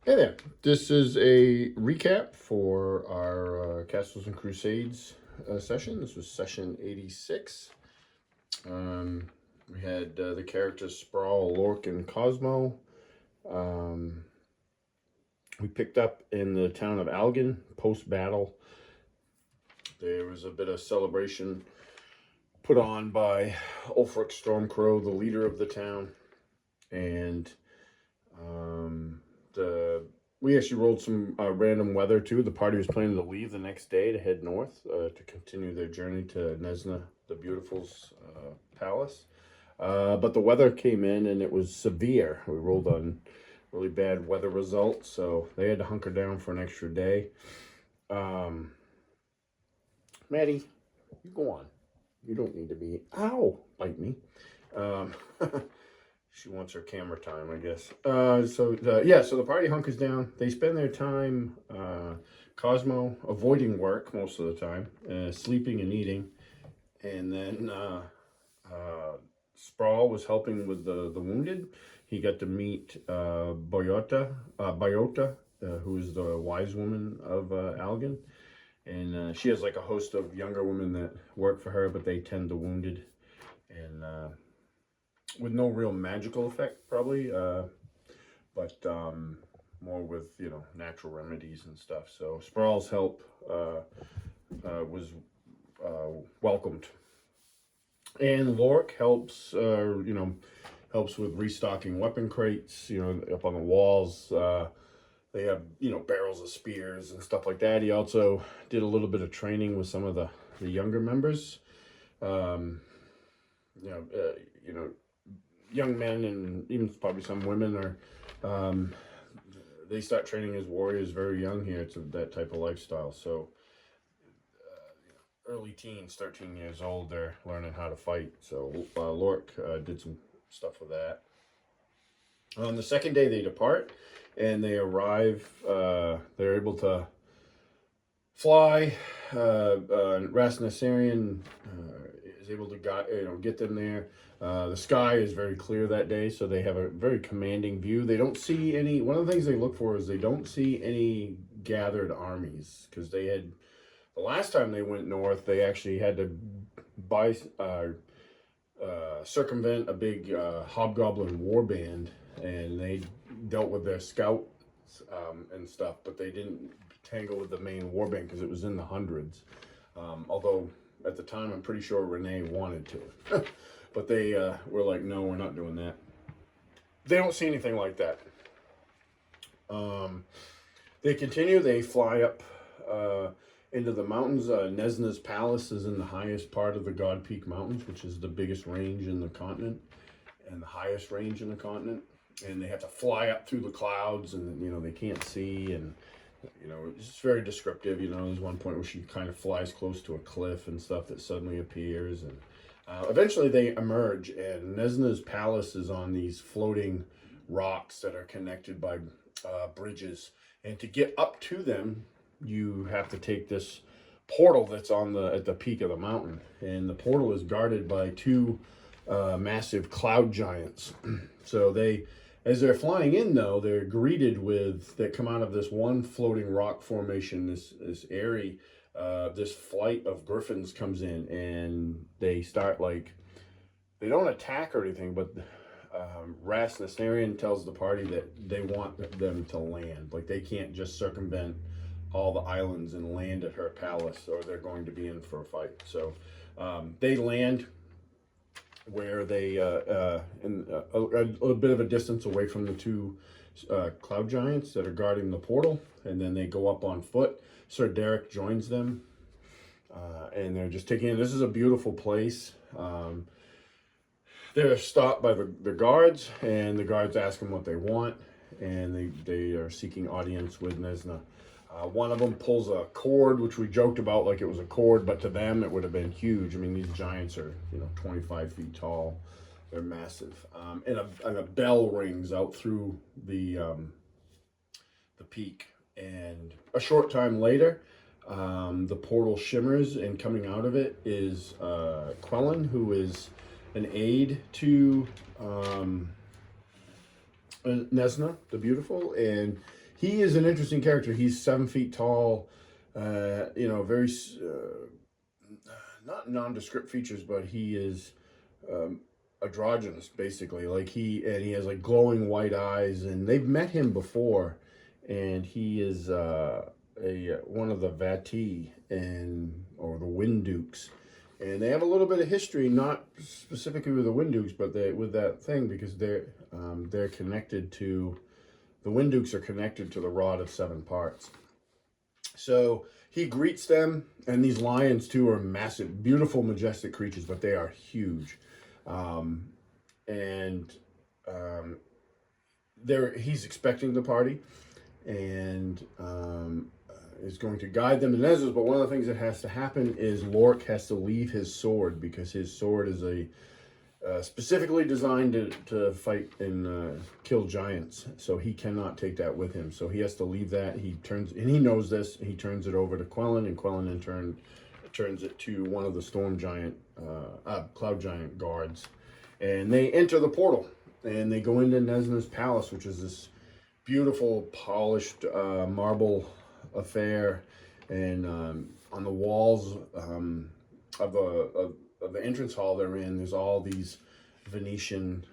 Hey there. This is a recap for our Castles and Crusades session. This was session 86. Um, we had the characters Sprawl, Lork, and Cosmo. Um, we picked up in the town of Algen post-battle. There was a bit of celebration put on by Ulfric Stormcrow, the leader of the town, and we actually rolled some random weather too. The party was planning to leave the next day to head north to continue their journey to Nezna, the Beautiful's palace. But the weather came in and it was severe. We rolled on really bad weather results, so they had to hunker down for an extra day. Maddie, you go on. You don't need to be. Ow! Bite me. She wants her camera time, I guess. So the party hunkers down. They spend their time, Cosmo avoiding work most of the time, sleeping and eating, and then Sprawl was helping with the wounded. He got to meet Biota, who is the wise woman of Algen, and she has like a host of younger women that work for her, but they tend the wounded, and with no real magical effect, probably, but more with, natural remedies and stuff. So Sprawl's help was welcomed. And Lork helps, helps with restocking weapon crates, up on the walls. They have, barrels of spears and stuff like that. He also did a little bit of training with some of the younger members. Young men and even probably some women are, they start training as warriors very young here. It's that type of lifestyle. So early teens, 13 years old, they're learning how to fight. So Lork did some stuff with that. On the second day they depart and they arrive, they're able to fly. Rasnasarian is able to get them there. The sky is very clear that day, so they have a very commanding view. They don't see any. One of the things they look for is they don't see any gathered armies, because they had, the last time they went north, they actually had to circumvent a big hobgoblin warband, and they dealt with their scouts and stuff, but they didn't tangle with the main warband because it was in the hundreds. Although at the time, I'm pretty sure Renee wanted to. But they were like, no, we're not doing that. They don't see anything like that. They continue. They fly up into the mountains. Nezna's palace is in the highest part of the God Peak Mountains, which is the biggest range in the continent and the highest range in the continent. And they have to fly up through the clouds, and they can't see, and it's just very descriptive. There's one point where she kind of flies close to a cliff and stuff that suddenly appears, and eventually they emerge, and Nezna's palace is on these floating rocks that are connected by bridges. And to get up to them, you have to take this portal that's at the peak of the mountain, and the portal is guarded by two massive cloud giants. So as they're flying in, though, they're greeted they come out of this one floating rock formation, this airy. This flight of griffins comes in, and they start they don't attack or anything, but Rasnasarian tells the party that they want them to land. Like, they can't just circumvent all the islands and land at her palace, or they're going to be in for a fight. So they land where they in a little bit of a distance away from the two cloud giants that are guarding the portal, and then they go up on foot. Sir Derek joins them, and they're just taking in. This is a beautiful place. They're stopped by the guards, and the guards ask them what they want, and they are seeking audience with Nezna. One of them pulls a cord, which we joked about like it was a cord, but to them it would have been huge. I mean, these giants are 25 feet tall. They're massive, and a bell rings out through the peak. And a short time later, the portal shimmers, and coming out of it is Quellin, who is an aide to Nezna, the Beautiful, and he is an interesting character. He's 7 feet tall, very not nondescript features, but he is um, androgynous, basically. Like he has like glowing white eyes, and they've met him before, and he is a one of the Vati or the Wind Dukes, and they have a little bit of history, not specifically with the Wind Dukes, but with that thing, because they're connected to the Wind Dukes are connected to the Rod of Seven Parts. So he greets them, and these lions too are massive, beautiful, majestic creatures, but they are huge. Um, and he's expecting the party, and is going to guide them to Nezna's. But one of the things that has to happen is Lork has to leave his sword, because his sword is specifically designed to fight and kill giants. So he cannot take that with him. So he has to leave that. And he knows this. He turns it over to Quellin, and Quellin in turn turns it to one of the cloud giant guards. And they enter the portal, and they go into Nezna's palace, which is this beautiful, polished marble affair. And on the walls of the entrance hall they're in, there's all these Venetian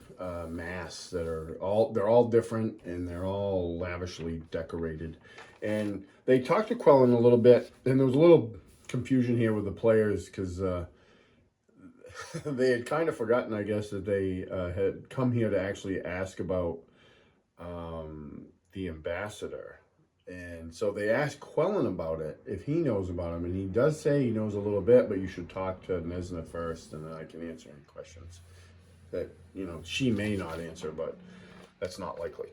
masks they're all different, and they're all lavishly decorated. And they talked to Quellin a little bit, and there was a little confusion here with the players, because they had kind of forgotten, I guess, that they had come here to actually ask about the ambassador. And so they asked Quellin about it, if he knows about him, and he does say he knows a little bit, but you should talk to Nezna first, and then I can answer any questions that, she may not answer, but that's not likely.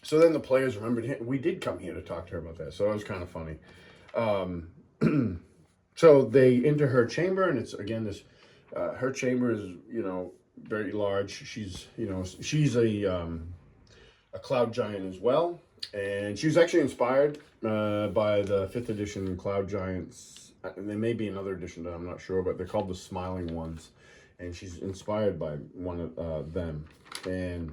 So then the players remembered, we did come here to talk to her about that, so it was kind of funny. So they enter her chamber, and it's, again, this, her chamber is, very large. She's a cloud giant as well. And she was actually inspired by the 5th edition Cloud Giants. And there may be another edition that I'm not sure, but they're called the Smiling Ones. And she's inspired by one of them. And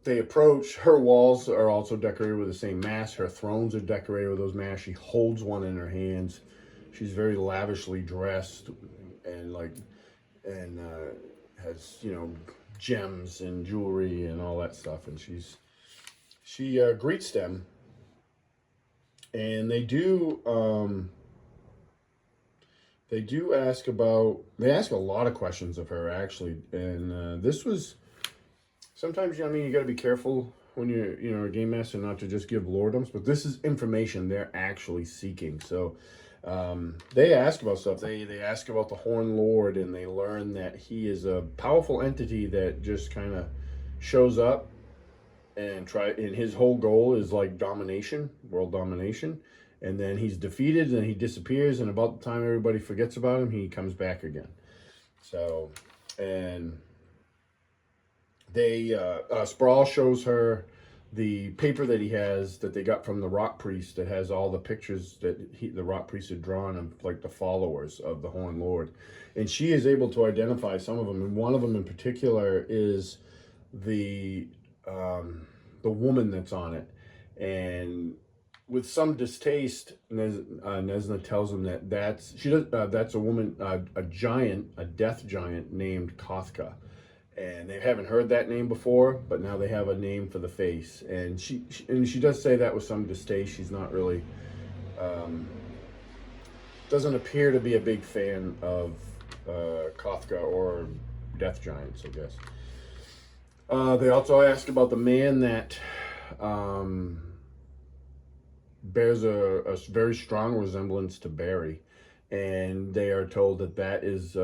they approach. Her walls are also decorated with the same mask. Her thrones are decorated with those masks. She holds one in her hands. She's very lavishly dressed, and has, gems and jewelry and all that stuff. And she greets them, and they ask a lot of questions of her, actually. And this was, sometimes, you got to be careful when you're a game master not to just give lordoms, but this is information they're actually seeking. So they ask about stuff. They ask about the Horn Lord, and they learn that he is a powerful entity that just kind of shows up and his whole goal is like domination, world domination. And then he's defeated, and he disappears, and about the time everybody forgets about him, he comes back again. So, and Sprawl shows her the paper that he has that they got from the Rock Priest, that has all the pictures that the Rock Priest had drawn of, like, the followers of the Horn Lord. And she is able to identify some of them, and one of them in particular is the woman that's on it. And with some distaste, Nezna tells him that's a woman, a giant, a death giant named Kothka. And they haven't heard that name before, but now they have a name for the face. And she does say that with some distaste. She's not really, doesn't appear to be a big fan of Kothka or death giants, I guess. They also ask about the man that bears a very strong resemblance to Barry. And they are told that is...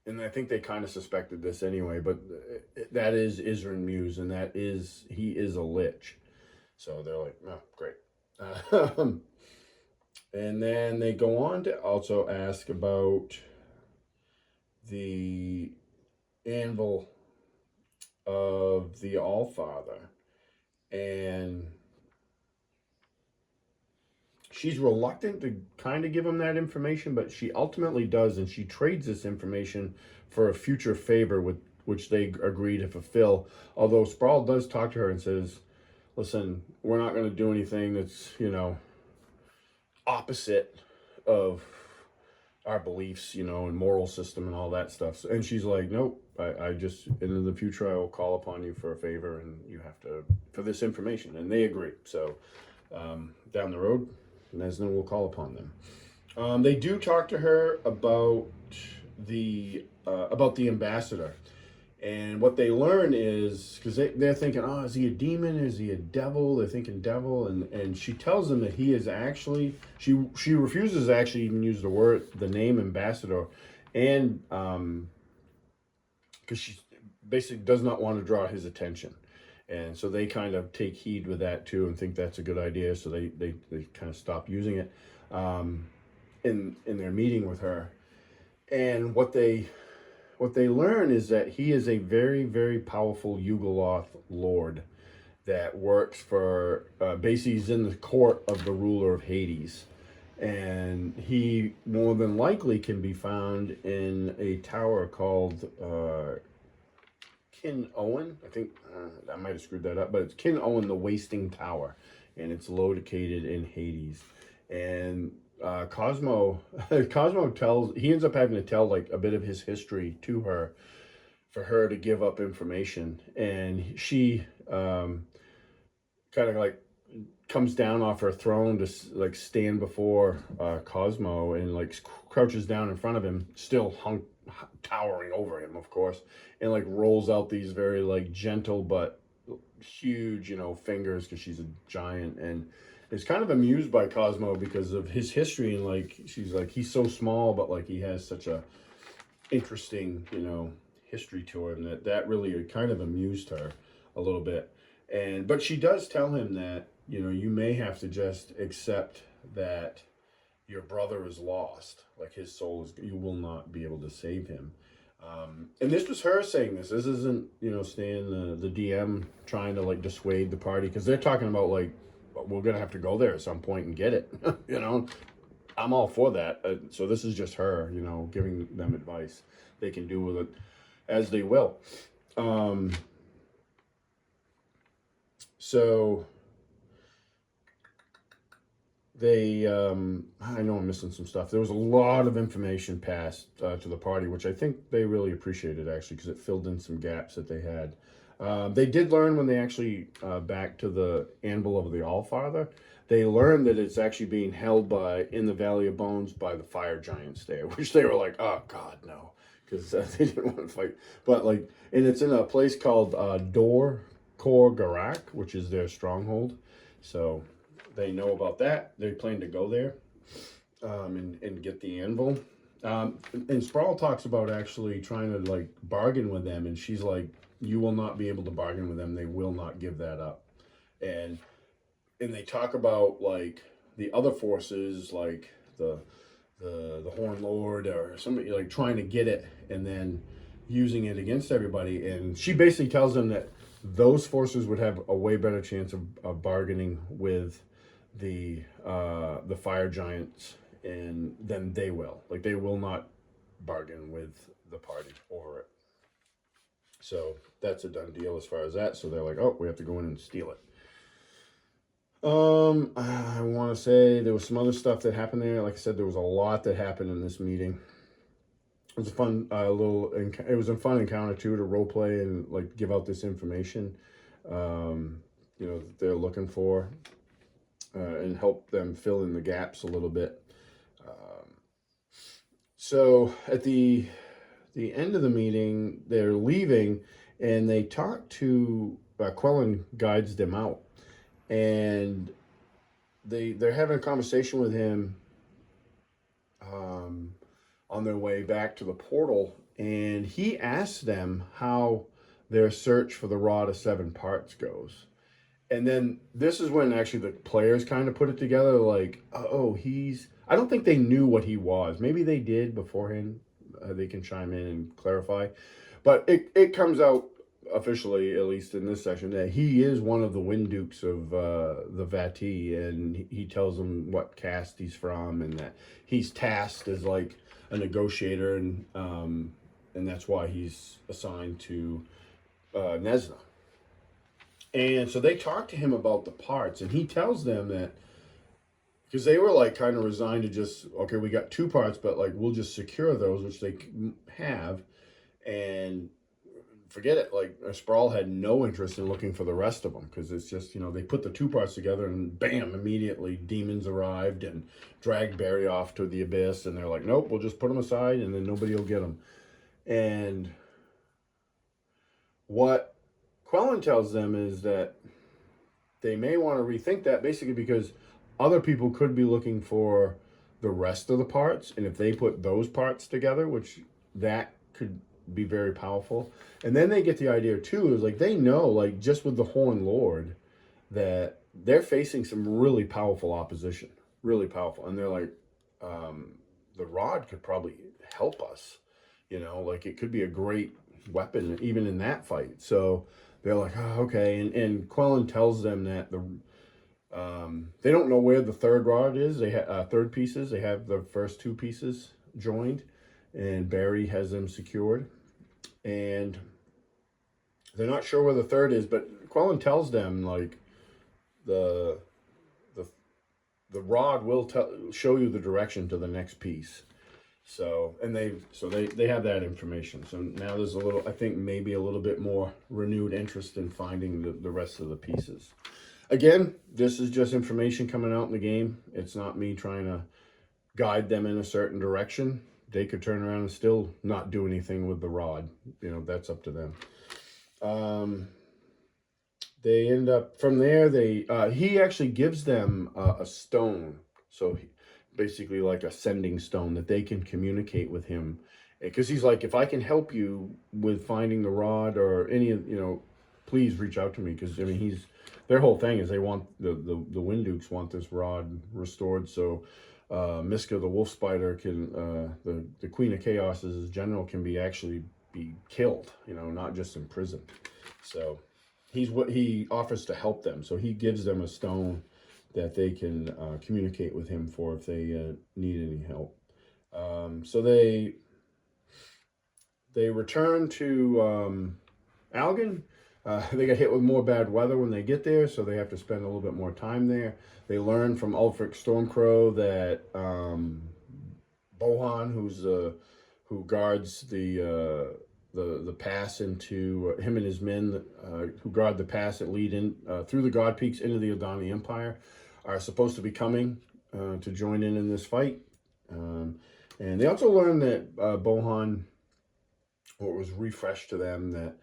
and I think they kind of suspected this anyway, but that is Isran Muse, and he is a lich. So they're like, oh, great. And then they go on to also ask about the anvil of the Allfather. And she's reluctant to kind of give him that information, but she ultimately does, and she trades this information for a future favor with which they agree to fulfill. Although Sproul does talk to her and says, listen, we're not going to do anything that's, opposite of our beliefs, and moral system and all that stuff. And she's like, nope, I just, in the future, I will call upon you for a favor, and you have to, for this information. And they agree. So down the road, Nezna will call upon them. They do talk to her about the ambassador. And what they learn is, because they're thinking, oh, is he a demon? Is he a devil? They're thinking devil. And she tells them that he is actually, she refuses to actually even use the name ambassador. And because she basically does not want to draw his attention. And so they kind of take heed with that too and think that's a good idea. So they kind of stop using it in their meeting with her. And what they learn is that he is a very, very powerful Yugoloth lord that works for, basically he's in the court of the ruler of Hades. And he more than likely can be found in a tower called Kin Owen. I think, I might have screwed that up, but it's Kin Owen, the Wasting Tower. And it's located in Hades. And Cosmo tells, he ends up having to tell like a bit of his history to her for her to give up information. And she kind of like comes down off her throne to like stand before Cosmo and like crouches down in front of him, still towering over him, of course, and like rolls out these very like gentle but huge, fingers, because she's a giant, and is kind of amused by Cosmo because of his history. And like she's like, he's so small, but like he has such a interesting, history to him that really kind of amused her a little bit. But she does tell him that, you may have to just accept that your brother is lost. Like his soul is, you will not be able to save him. And this was her saying this. This isn't, Stan, the DM, trying to like dissuade the party, because they're talking about like, we're going to have to go there at some point and get it. I'm all for that. So this is just her, giving them advice. They can do with it as they will. So they, I know I'm missing some stuff. There was a lot of information passed to the party, which I think they really appreciated, actually, because it filled in some gaps that they had. They did learn when they actually, back to the Anvil of the Allfather, they learned that it's actually being held in the Valley of Bones by the fire giants there, which they were like, oh, God, no, because they didn't want to fight. But, like, and it's in a place called Dor Kor Garak, which is their stronghold. So they know about that. They plan to go there and get the anvil. And Sproul talks about actually trying to, like, bargain with them, and she's like, you will not be able to bargain with them. They will not give that up. And they talk about like the other forces, like the Horn Lord or somebody, like trying to get it and then using it against everybody. And she basically tells them that those forces would have a way better chance of bargaining with the fire giants than they will. Like they will not bargain with the party over it. So that's a done deal as far as that. So they're like, oh, we have to go in and steal it. I want to say there was some other stuff that happened there. Like I said, there was a lot that happened in this meeting. It was a fun it was a fun encounter too, to role play and like give out this information, that they're looking for, and help them fill in the gaps a little bit. So at the end of the meeting, they're leaving, and they talk to Quellin guides them out, and they're having a conversation with him on their way back to the portal, and he asks them how their search for the Rod of Seven Parts goes. And then this is when actually the players kind of put it together, like, oh, I don't think they knew what he was. Maybe they did beforehand. They can chime in and clarify. But it comes out officially, at least in this session, that he is one of the Wind Dukes of the Vati, and he tells them what caste he's from, and that he's tasked as like a negotiator and and that's why he's assigned to Nezna. And so they talk to him about the parts, and he tells them that, because they were like kind of resigned to just, okay, we got 2 parts, but like we'll just secure those, which they have, and forget it. Like Sprawl had no interest in looking for the rest of them, because it's just, they put the 2 parts together and bam, immediately demons arrived and dragged Barry off to the abyss, and they're like, nope, we'll just put them aside and then nobody will get them. And what Quellin tells them is that they may want to rethink that, basically because other people could be looking for the rest of the parts, and if they put those parts together, which that could be very powerful. And then they get the idea too, is like they know, like just with the Horn Lord, that they're facing some really powerful opposition, really powerful, and they're like, the rod could probably help us, like it could be a great weapon even in that fight. So they're like, oh, okay. And Quellin tells them that they don't know where the third rod is. They have third pieces. They have the first 2 pieces joined, and Barry has them secured. And they're not sure where the third is, but Quellin tells them like the rod will show you the direction to the next piece. So, and they have that information. So now there's I think maybe a little bit more renewed interest in finding the rest of the pieces. Again, this is just information coming out in the game. It's not me trying to guide them in a certain direction. They could turn around and still not do anything with the rod. That's up to them. They end up, from there, he actually gives them a stone. So basically like a sending stone that they can communicate with him. Because he's like, if I can help you with finding the rod or any of, please reach out to me. Because, their whole thing is they want, the Windukes want this rod restored. So Miska the wolf spider can, the Queen of Chaos's general can actually be killed, not just imprisoned. So he offers to help them. So he gives them a stone that they can communicate with him for if they need any help. So they return to Algen. They get hit with more bad weather when they get there, so they have to spend a little bit more time there. They learn from Ulfric Stormcrow that Bohan, who guards the pass into him and his men who guard the pass that lead in through the God Peaks into the Adani Empire, are supposed to be coming to join in this fight. And they also learn that Bohan, or it was refreshed to them, that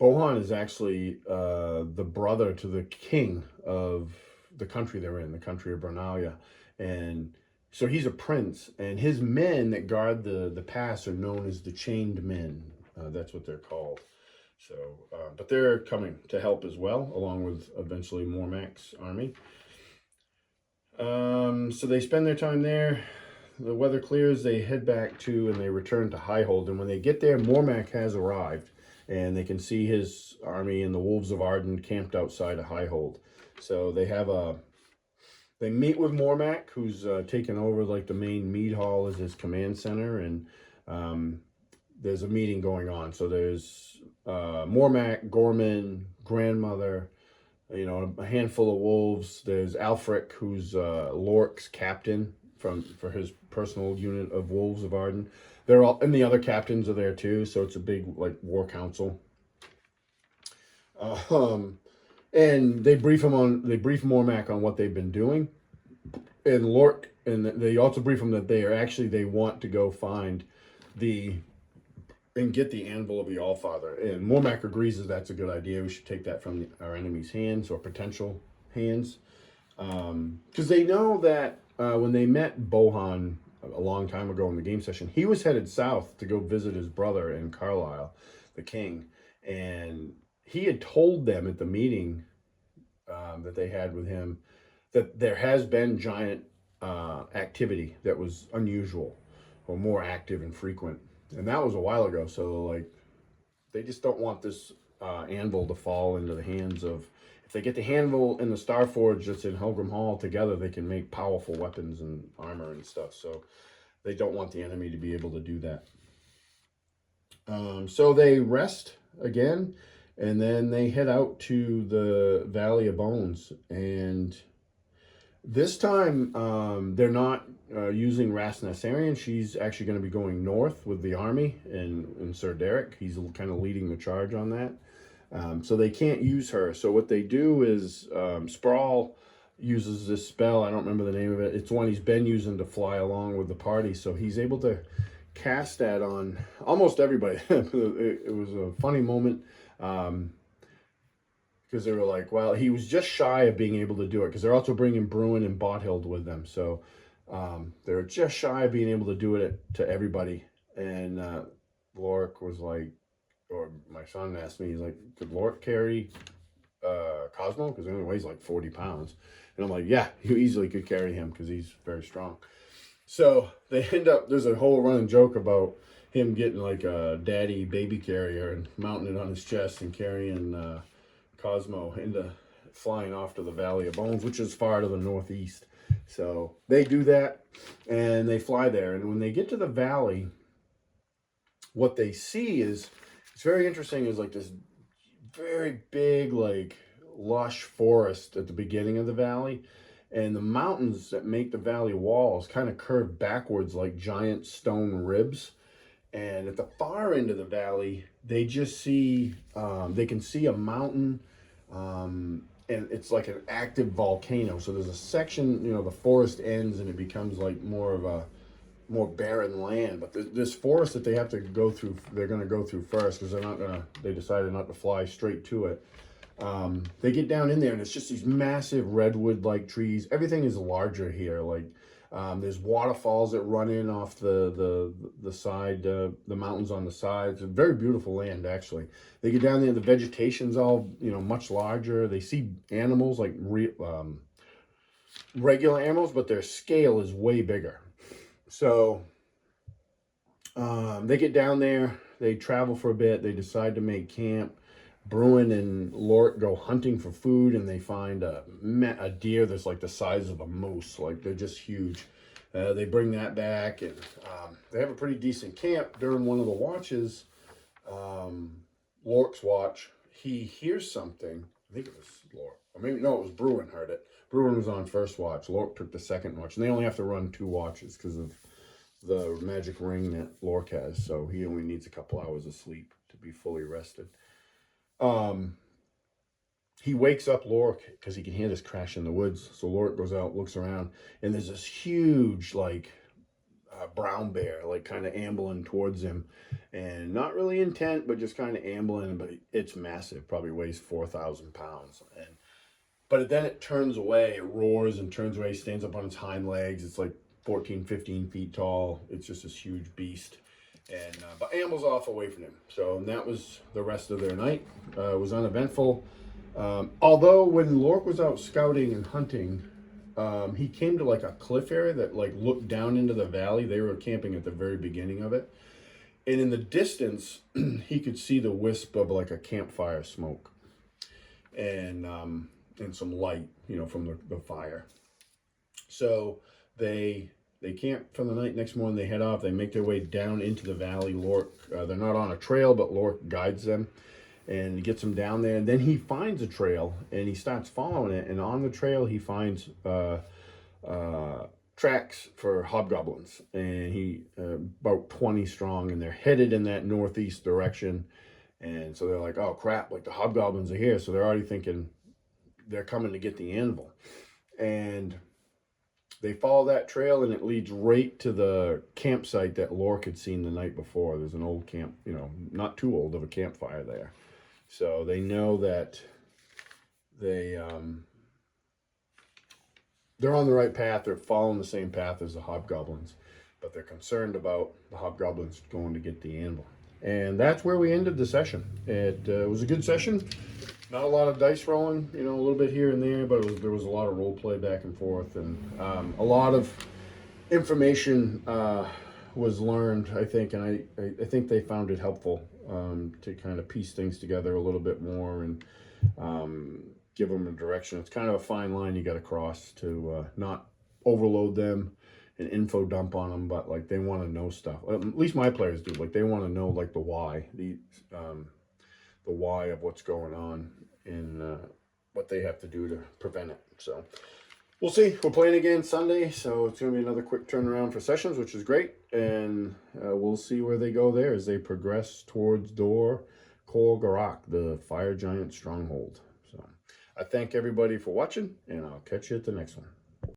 Bohan is actually the brother to the king of the country they're in, the country of Bernalia. And so he's a prince, and his men that guard the pass are known as the Chained Men. That's what they're called. So, but they're coming to help as well, along with eventually Mormack's army. So they spend their time there. The weather clears, they head back to, and they return to Highold. And when they get there, Mormack has arrived, and they can see his army and the Wolves of Arden camped outside of Highold. So they meet with Mormack, who's taken over like the main mead hall as his command center, and there's a meeting going on. So there's Mormack, Gorman, Grandmother, a handful of wolves. There's Alfric, who's Lork's captain for his personal unit of Wolves of Arden. They're all, and the other captains are there too. So it's a big like war council. And they brief Mormack on what they've been doing, and Lork, and they also brief him that they want to go find and get the anvil of the Allfather. And Mormack agrees that that's a good idea. We should take that from our enemy's hands, or potential hands. Because they know that when they met Bohan a long time ago in the game session, he was headed south to go visit his brother in Carlisle, the king. And he had told them at the meeting that they had with him that there has been giant activity that was unusual, or more active and frequent. And that was a while ago. So like, they just don't want this anvil to fall into the hands of, if they get the anvil and the Starforge that's in Helgrim Hall together, they can make powerful weapons and armor and stuff. So they don't want the enemy to be able to do that. So they rest again, and then they head out to the Valley of Bones. And this time, they're not using Ras Nassarian. She's actually going to be going north with the army, and Sir Derek. He's kind of leading the charge on that. So they can't use her. So what they do is Sprawl uses this spell. I don't remember the name of it. It's one he's been using to fly along with the party. So he's able to cast that on almost everybody. It was a funny moment because they were like, well, he was just shy of being able to do it because they're also bringing Bruin and Bothild with them. So they're just shy of being able to do it to everybody. And Lorik was like, or my son asked me, he's like, could Lorik carry Cosmo? Because he only weighs like 40 pounds. And I'm like, yeah, you easily could carry him because he's very strong. So they end up, there's a whole running joke about him getting like a daddy baby carrier and mounting it on his chest and carrying Cosmo into flying off to the Valley of Bones, which is far to the northeast. So they do that and they fly there. And when they get to the valley, what they see is, it's very interesting, is like this very big, like lush forest at the beginning of the valley. And the mountains that make the valley walls kind of curve backwards like giant stone ribs. And at the far end of the valley, they just see, they can see a mountain, and it's like an active volcano. So there's a section, the forest ends and it becomes like more of a more barren land. But this forest that they have to go through, they're going to go through first because they decided not to fly straight to it. They get down in there and it's just these massive redwood-like trees. Everything is larger here. Like there's waterfalls that run in off the side, the mountains on the sides. It's a very beautiful land, actually. They get down there, the vegetation's all much larger. They see animals like regular animals, but their scale is way bigger. So they get down there. They travel for a bit. They decide to make camp. Bruin and Lorik go hunting for food, and they find a deer that's like the size of a moose. Like, they're just huge. They bring that back, and they have a pretty decent camp. During one of the watches, Lorik's watch, he hears something. I think it was Lorik. Or maybe, no, it was Bruin heard it. Bruin was on first watch. Lorik took the second watch. And they only have to run 2 watches because of the magic ring that Lorik has. So he only needs a couple hours of sleep to be fully rested. He wakes up Lorik because he can hear this crash in the woods. So Lorik goes out, looks around, and there's this huge, like, brown bear, like, kind of ambling towards him. And not really intent, but just kind of ambling. But it's massive, probably weighs 4,000 pounds. But then it turns away, it roars and turns away, stands up on its hind legs. It's like 14, 15 feet tall. It's just this huge beast. And but ambles off away from him. So and that was the rest of their night. It was uneventful. Although when Lorik was out scouting and hunting, he came to like a cliff area that like looked down into the valley. They were camping at the very beginning of it. And in the distance, he could see the wisp of like a campfire smoke. And some light, from the fire. So they camp for the night. Next morning they head off. They make their way down into the valley. Lorik, they're not on a trail, but Lorik guides them and gets them down there. And then he finds a trail and he starts following it. And on the trail he finds tracks for hobgoblins. And he about 20 strong, and they're headed in that northeast direction. And so they're like, oh crap, like the hobgoblins are here. So they're already thinking they're coming to get the anvil. And they follow that trail, and it leads right to the campsite that Lorik had seen the night before. There's an old camp, not too old, of a campfire there. So they know that they're on the right path. They're following the same path as the hobgoblins, but they're concerned about the hobgoblins going to get the anvil. And that's where we ended the session. It was a good session. Not a lot of dice rolling, a little bit here and there, but there was a lot of role play back and forth, and a lot of information was learned, I think, and I think they found it helpful to kind of piece things together a little bit more and give them a direction. It's kind of a fine line you got to cross to not overload them an info dump on them, but like they want to know stuff. At least my players do. Like they want to know like the why of what's going on and what they have to do to prevent it. So we'll see. We're playing again Sunday, so it's going to be another quick turnaround for sessions, which is great. And we'll see where they go there as they progress towards Dor Kol Garak, the fire giant stronghold. So I thank everybody for watching, and I'll catch you at the next one.